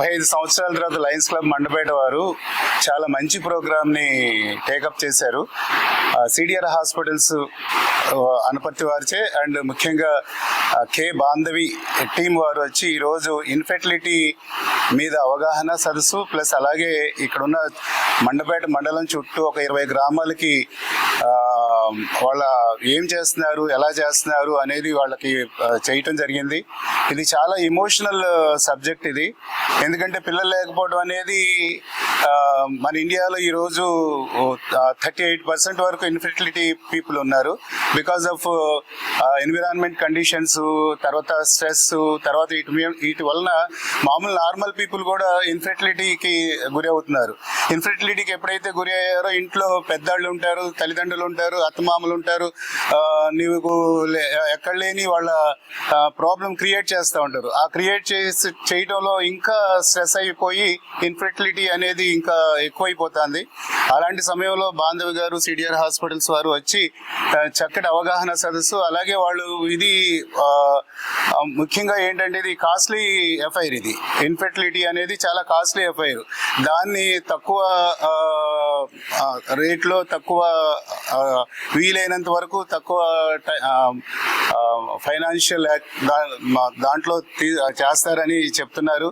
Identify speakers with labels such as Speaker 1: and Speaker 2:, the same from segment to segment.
Speaker 1: 15 సంవత్సరాల తర్వాత Lions club Mandapeta వారు చాలా మంచి ప్రోగ్రామ్ని టేకప్ చేశారు. సిడిఆర్ హాస్పిటల్స్ అనుపత్తి వారిచే అండ్ ముఖ్యంగా కే బాంధవి టీం వారు వచ్చి ఈరోజు ఇన్ఫెర్టిలిటీ మీద అవగాహన సదస్సు ప్లస్ అలాగే ఇక్కడున్న మండపేట మండలం చుట్టూ ఒక 20 గ్రామాలకి వాళ్ళ ఏం చేస్తున్నారు, ఎలా చేస్తున్నారు అనేది వాళ్ళకి చేయటం జరిగింది. ఇది చాలా ఇమోషనల్ సబ్జెక్ట్ ఇది. ఎందుకంటే పిల్లలు లేకపోవడం అనేది మన ఇండియాలో ఈరోజు 38% వరకు ఇన్ఫెర్టిలిటీ పీపుల్ ఉన్నారు. బికాస్ ఆఫ్ ఎన్విరాన్మెంట్ కండిషన్స్, తర్వాత స్ట్రెస్, తర్వాత వీటి వలన మామూలు నార్మల్ పీపుల్ కూడా ఇన్ఫెర్టిలిటీకి గురి అవుతున్నారు. ఇన్ఫెర్టిలిటీకి ఎప్పుడైతే గురి అయ్యారో ఇంట్లో పెద్దవాళ్ళు ఉంటారు, తల్లిదండ్రులు ఉంటారు, అత్తమామలు ఉంటారు, నీకు ఎక్కడ లేని వాళ్ళ ప్రాబ్లం క్రియేట్ చేస్తూ ఉంటారు. ఆ క్రియేట్ చేయడంలో ఇంకా స్ట్రెస్ అయిపోయి ఇన్ఫెర్టిలిటీ అనేది ఇంకా ఎక్కువైపోతుంది. అలాంటి సమయంలో బాంధవి గారు సిడిఆర్ హాస్పిటల్స్ వారు వచ్చి చక్కటి అవగాహన సదస్సు, అలాగే వాళ్ళు ఇది ముఖ్యంగా ఏంటంటే ఇది కాస్ట్లీ ఎఫ్ఐఆర్. ఇది ఇన్ఫెర్టిలిటీ అనేది చాలా కాస్ట్లీ ఎఫ్ఐఆర్. దాన్ని తక్కువ రేట్లో, తక్కువ వీలైనంత వరకు తక్కువ ఫైనాన్షియల్ దాంట్లో చేస్తారని చెప్తున్నారు.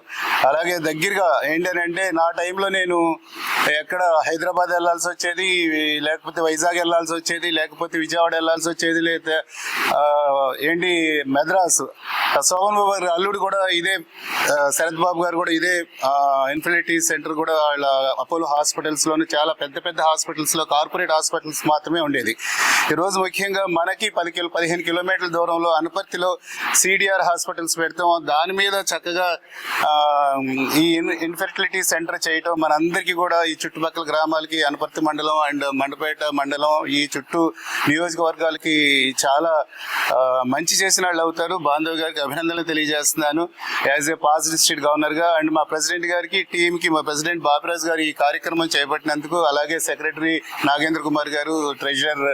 Speaker 1: అలాగే దగ్గరగా ఏంటంటే నా టైంలో నేను ఎక్కడ హైదరాబాద్ వెళ్ళాల్సి వచ్చేది, లేకపోతే వైజాగ్ వెళ్ళాల్సి వచ్చేది, లేకపోతే విజయవాడ వెళ్ళాల్సి వచ్చేది, లేకపోతే ఏంటి మెద్రాసు. సోహన్ బాబు గారు అల్లుడు కూడా ఇదే, శరత్ బాబు గారు కూడా ఇదే ఇన్ఫెర్టిలిటీ సెంటర్ కూడా వాళ్ళ అపోలో హాస్పిటల్స్లోని చాలా పెద్ద పెద్ద హాస్పిటల్స్లో, కార్పొరేట్ హాస్పిటల్స్ మాత్రమే ఉండేది. ఈరోజు ముఖ్యంగా మనకి 15 కిలోమీటర్ల దూరంలో అనపర్తిలో సిడిఆర్ హాస్పిటల్స్ పెడతాం. దాని మీద చక్కగా ఈ ఇన్ఫెర్టిలిటీ సెంటర్ చేయటం మనందరికీ కూడా, ఈ చుట్టుపక్కల గ్రామాలకి, అనపర్తి మండలం అండ్ మండపేట మండలం, ఈ చుట్టూ నియోజకవర్గాలకి చాలా మంచి చేసిన వాళ్ళు అవుతారు. బాంధవ్ గారికి అభినందనలు తెలియజేస్తున్నాను యాజ్ ఏ పాస్ట్ డిస్ట్రిక్ట్ గవర్నర్గా. అండ్ మా ప్రెసిడెంట్ గారికి, టీంకి, మా ప్రెసిడెంట్ బాపిరాజ్ గారు ఈ కార్యక్రమం చేపట్టినందుకు, అలాగే సెక్రటరీ నాగేంద్ర కుమార్ గారు, ట్రెజరర్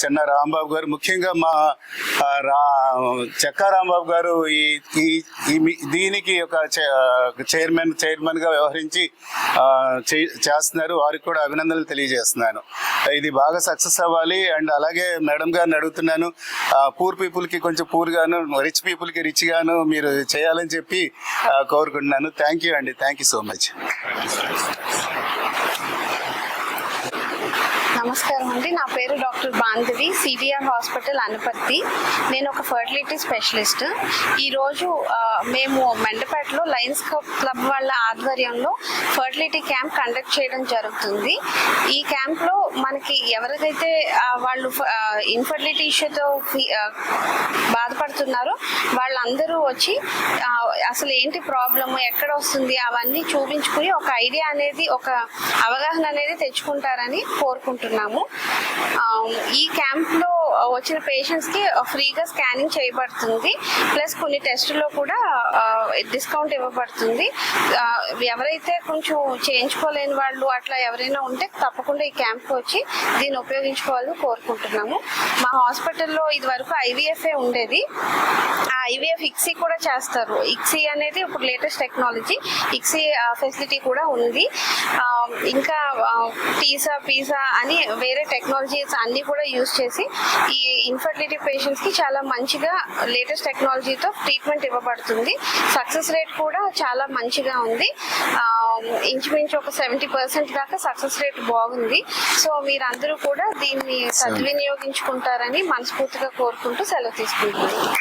Speaker 1: చెన్నా రాంబాబు గారు, ముఖ్యంగా మా చెక్కా రాంబాబు గారు దీనికి ఒక చైర్మన్ గా వ్యవహరించి చేస్తున్నారు. వారికి కూడా అభినందనలు తెలియజేస్తున్నాను. ఇది బాగా సక్సెస్ అవ్వాలి. అండ్ అలాగే మేడం గారిని అడుగుతున్నాను, పూర్ పీపుల్ కి కొంచెం పూర్ గాను, రిచ్ పీపుల్ కి రిచ్ గాను మీరు చేయాలని చెప్పి కోరుకుంటున్నాను. థ్యాంక్ యూ అండి. Thank you so much.
Speaker 2: నమస్కారం అండి. నా పేరు doctor Bandhavi, CDR hospital Anaparthi. నేను ఒక ఫర్టిలిటీ స్పెషలిస్ట్. ఈరోజు మేము మెండపేటలో లయన్స్ క్లబ్ వాళ్ళ ఆధ్వర్యంలో ఫర్టిలిటీ క్యాంప్ కండక్ట్ చేయడం జరుగుతుంది. ఈ క్యాంప్లో మనకి ఎవరికైతే వాళ్ళు ఇన్ఫర్టిలిటీ ఇష్యూతో బాధపడుతున్నారో వాళ్ళందరూ వచ్చి అసలు ఏంటి ప్రాబ్లము, ఎక్కడ వస్తుంది, అవన్నీ చూపించుకుని ఒక ఐడియా అనేది, ఒక అవగాహన అనేది తెచ్చుకుంటారని కోరుకుంటున్నాము. ఈ క్యాంప్లో వచ్చిన పేషెంట్స్కి ఫ్రీగా స్కానింగ్ చేయబడుతుంది. ప్లస్ కొన్ని టెస్టుల్లో కూడా డిస్కౌంట్ ఇవ్వబడుతుంది. ఎవరైతే కొంచెం చేయించుకోలేని వాళ్ళు అట్లా ఎవరైనా ఉంటే తప్పకుండా ఈ క్యాంప్కి వచ్చి దీన్ని ఉపయోగించుకోవాలని కోరుకుంటున్నాము. మా హాస్పిటల్లో ఇది వరకు ఐవీఎఫ్ఏ ఉండేది. ఆ ఐవీఎఫ్ ఇక్సీ కూడా చేస్తారు. ఇక్సీ అనేది ఇప్పుడు లేటెస్ట్ టెక్నాలజీ. ఇక్సీ ఫెసిలిటీ కూడా ఉంది. ఇంకా టీసా, పీసా అని వేరే టెక్నాలజీస్ అన్నీ కూడా యూజ్ చేసి ఈ ఇన్ఫర్టిలిటీ పేషెంట్స్కి చాలా మంచిగా లేటెస్ట్ టెక్నాలజీతో ట్రీట్మెంట్ ఇవ్వబడుతుంది. సక్సెస్ రేట్ కూడా చాలా మంచిగా ఉంది. ఇంచుమించు ఒక 70% దాకా సక్సెస్ రేట్ బాగుంది. సో మీరందరూ కూడా దీన్ని సద్వినియోగించుకుంటారని మనస్ఫూర్తిగా కోరుకుంటూ సెలవు తీసుకుంటున్నాను.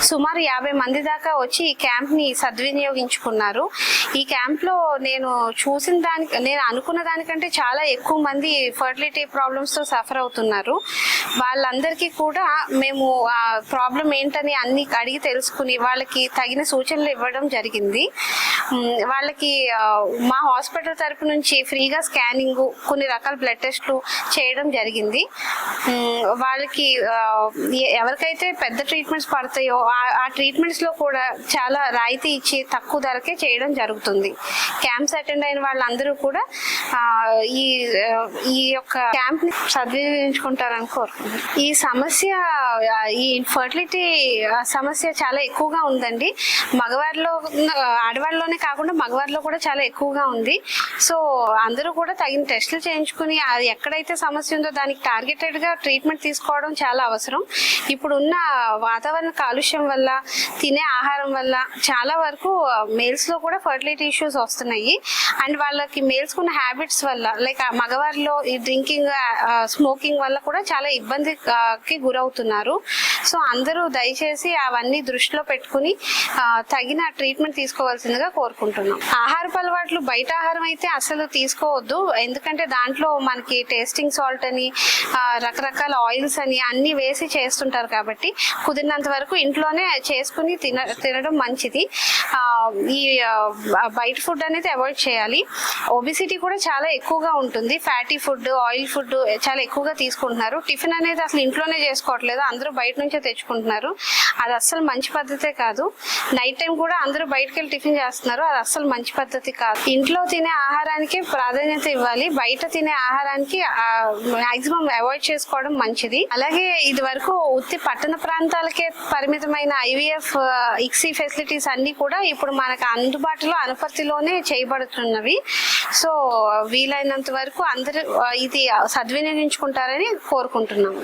Speaker 2: సుమారు 50 మంది దాకా వచ్చి ఈ క్యాంప్ని సద్వినియోగించుకున్నారు. ఈ క్యాంప్లో నేను అనుకున్న దానికంటే చాలా ఎక్కువ మంది ఫర్టిలిటీ ప్రాబ్లమ్స్తో సఫర్ అవుతున్నారు. వాళ్ళందరికీ కూడా మేము ఆ ప్రాబ్లం ఏంటని అన్ని అడిగి తెలుసుకుని వాళ్ళకి తగిన సూచనలు ఇవ్వడం జరిగింది. వాళ్ళకి మా హాస్పిటల్ తరపు నుంచి ఫ్రీగా స్కానింగ్, కొన్ని రకాల బ్లడ్ టెస్ట్లు చేయడం జరిగింది. వాళ్ళకి ఎవరికైతే పెద్ద ట్రీట్మెంట్స్ పడతాయో ఆ ట్రీట్మెంట్స్లో కూడా చాలా రాయితీ ఇచ్చి తక్కువ ధరకే చేయడం జరుగుతుంది. క్యాంప్స్ అటెండ్ అయిన వాళ్ళందరూ కూడా ఈ యొక్క క్యాంప్ని సద్వినియోగించుకుంటారని కోరుకుంటున్నాను. ఈ సమస్య, ఈ ఫర్టిలిటీ సమస్య చాలా ఎక్కువగా ఉందండి. ఆడవాళ్ళలోనే కాకుండా మగవారిలో కూడా చాలా ఎక్కువగా ఉంది. సో అందరూ కూడా తగిన టెస్టులు చేయించుకుని అది ఎక్కడైతే సమస్య ఉందో దానికి టార్గెటెడ్గా ట్రీట్మెంట్ తీసుకోవడం చాలా అవసరం. ఇప్పుడున్న వాతావరణ కాలుష్యం వల్ల, తినే ఆహారం వల్ల చాలా వరకు మేల్స్లో కూడా ఫర్టిలిటీ ఇష్యూస్ వస్తున్నాయి. అండ్ వాళ్ళకి మేల్స్కి ఉన్న హ్యాబిట్స్ వల్ల, లైక్ మగవారిలో ఈ డ్రింకింగ్, స్మోకింగ్ వల్ల కూడా చాలా ఇబ్బందికి గురవుతున్నారు. సో అందరూ దయచేసి అవన్నీ దృష్టిలో పెట్టుకుని తగిన ట్రీట్మెంట్ తీసుకోవాల్సిందిగా కోరుకుంటున్నాం. ఆహారపు అలవాట్లు, బయట ఆహారం అయితే అసలు తీసుకోవద్దు. ఎందుకంటే దాంట్లో మనకి టేస్టింగ్ సాల్ట్ అని, రకరకాల ఆయిల్స్ అని అన్ని వేసి చేస్తుంటారు. కాబట్టి కుదిరినంత వరకు ఇంట్లోనే చేసుకుని తినడం మంచిది. ఈ బయట ఫుడ్ అనేది అవాయిడ్ చేయాలి. ఒబిసిటీ కూడా చాలా ఎక్కువగా ఉంటుంది. ఫ్యాటీ ఫుడ్, ఆయిల్ ఫుడ్ చాలా ఎక్కువగా తీసుకుంటున్నారు. టిఫిన్ అనేది అసలు ఇంట్లోనే చేసుకోవట్లేదు, అందరూ బయట నుంచే తెచ్చుకుంటున్నారు. అది అస్సలు మంచి పద్ధతే కాదు. నైట్ టైం కూడా అందరూ బయటకు వెళ్ళి టిఫిన్ చేస్తున్నారు, అది అస్సలు మంచి పద్ధతి కాదు. ఇంట్లో తినే ఆహారానికి ప్రాధాన్యత ఇవ్వాలి. బయట తినే ఆహారానికి మాక్సిమం అవాయిడ్ చేసుకోవడం మంచిది. అలాగే ఇది వరకు ఉత్తి పట్టణ ప్రాంతాలకే పరిమితమైన IVF, ICSI ఫెసిలిటీస్ అన్ని కూడా ఇప్పుడు మనకు అందుబాటులో అనుపత్తిలోనే చేయబడుతున్నవి. సో వీలైనంత వరకు అందరూ ఇది సద్వినియోగించుకుంటారని కోరుకుంటున్నాము.